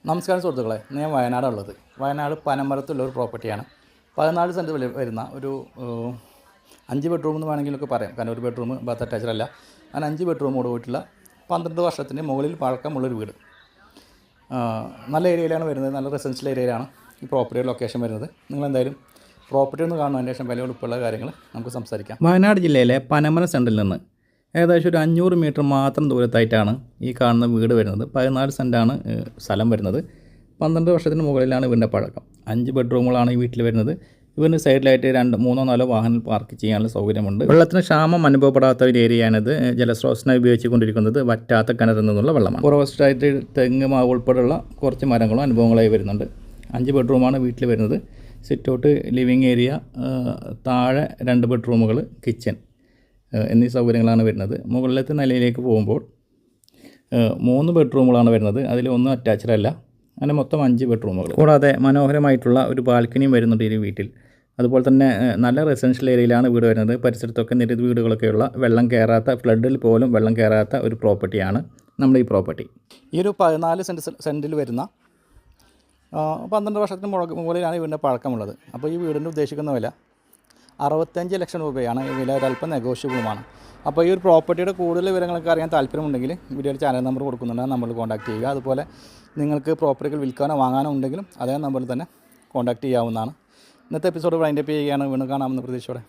നമസ്കാരം സുഹൃത്തുക്കളെ, ഞാൻ വയനാടുള്ളത്. വയനാട് പനമരത്തുള്ളൊരു പ്രോപ്പർട്ടിയാണ്. 14 സെൻറ്റ് വരുന്ന ഒരു 5 ബെഡ്റൂം എന്ന് വേണമെങ്കിലൊക്കെ പറയാം. കാരണം ഒരു ബെഡ്റൂം ബാത്ത് അറ്റാച്ച്ഡ് അല്ല. അങ്ങനെ 5 ബെഡ്റൂമോട് പോയിട്ടുള്ള 12 വർഷത്തിന് മുകളിൽ പഴക്കമുള്ളൊരു വീട്. നല്ല ഏരിയയിലാണ് വരുന്നത്. നല്ല റെസിഡൻഷ്യൽ ഏരിയയിലാണ് ഈ പ്രോപ്പർട്ടിയുടെ ലൊക്കേഷൻ വരുന്നത്. നിങ്ങളെന്തായാലും പ്രോപ്പർട്ടി ഒന്ന് കാണുന്നതിന് ശേഷം വില ഉൾപ്പെടെയുള്ള കാര്യങ്ങൾ നമുക്ക് സംസാരിക്കാം. വയനാട് ജില്ലയിലെ പനമരം സെൻറ്ററിൽ നിന്ന് ഏകദേശം ഒരു 500 മീറ്റർ മാത്രം ദൂരത്തായിട്ടാണ് ഈ കാണുന്ന വീട് വരുന്നത്. 14 സെൻറ്റാണ് സ്ഥലം വരുന്നത്. 12 വർഷത്തിന് മുകളിലാണ് വീടിൻ്റെ പഴക്കം. 5 ബെഡ്റൂമുകളാണ് ഈ വീട്ടിൽ വരുന്നത്. വീടിന് സൈഡിലായിട്ട് 3-4 വാഹനം പാർക്ക് ചെയ്യാനുള്ള സൗകര്യമുണ്ട്. വെള്ളത്തിന് ക്ഷാമം അനുഭവപ്പെടാത്ത ഒരു ഏരിയയാണിത്. ജലസ്രോതസ്സിനായി ഉപയോഗിച്ചുകൊണ്ടിരിക്കുന്നത് വറ്റാത്ത കിണറിൽ നിന്നുള്ള വെള്ളമാണ്. ഫോറസ്റ്റായിട്ട് തെങ്ങ് മാവ് ഉൾപ്പെടെയുള്ള കുറച്ച് മരങ്ങളും അനുഭവങ്ങളായി വരുന്നുണ്ട്. 5 ബെഡ്റൂമാണ് വീട്ടിൽ വരുന്നത്. സിറ്റ് ഔട്ട്, ലിവിങ് ഏരിയ, താഴെ 2 ബെഡ്റൂമുകൾ, കിച്ചൺ എന്നീ സൗകര്യങ്ങളാണ് വരുന്നത്. മുകളിലത്തെ നിലയിലേക്ക് പോകുമ്പോൾ 3 ബെഡ്റൂമുകളാണ് വരുന്നത്. അതിൽ ഒന്നും അറ്റാച്ച്ഡ് അല്ല. അങ്ങനെ മൊത്തം 5 ബെഡ്റൂമുകൾ. കൂടാതെ മനോഹരമായിട്ടുള്ള ഒരു ബാൽക്കണിയും വരുന്നുണ്ട് ഈ വീട്ടിൽ. അതുപോലെ തന്നെ നല്ല റെസിഡൻഷ്യൽ ഏരിയയിലാണ് വീട് വരുന്നത്. പരിസരത്തൊക്കെ നിരവധി വീടുകളൊക്കെയുള്ള വെള്ളം കയറാത്ത, ഫ്ലഡിൽ പോലും വെള്ളം കയറാത്ത ഒരു പ്രോപ്പർട്ടിയാണ് നമ്മുടെ ഈ പ്രോപ്പർട്ടി. ഈ ഒരു 14 സെൻറ്റിൽ വരുന്ന 12 വർഷത്തിന് മുകളിലാണ് ഈ വീടിൻ്റെ പഴക്കമുള്ളത്. അപ്പോൾ ഈ വീടിൻ്റെ ഉദ്ദേശിക്കുന്ന വില 65 ലക്ഷം രൂപയാണ്. ഈ വില ഒരല്പം നെഗോഷ്യബിളുമാണ്. അപ്പോൾ ഈ ഒരു പ്രോപ്പർട്ടിയുടെ കൂടുതൽ വിവരങ്ങളൊക്കെ അറിയാൻ താല്പര്യമുണ്ടെങ്കിൽ വീഡിയോയിൽ ചാനൽ നമ്പർ കൊടുക്കുന്നുണ്ട്. ആ നമ്പറിൽ കോൺടാക്ട് ചെയ്യുക. അതുപോലെ നിങ്ങൾക്ക് പ്രോപ്പർട്ടികൾ വിൽക്കാനോ വാങ്ങാനോ ഉണ്ടെങ്കിലും അതേ നമ്പറിൽ തന്നെ കോൺടാക്ട് ചെയ്യാവുന്നതാണ്. ഇന്നത്തെ എപ്പിസോഡ് വൈൻഡപ്പ് ചെയ്യുകയാണ്. വീണ്ടും കാണാമെന്ന പ്രതീക്ഷയോടെ.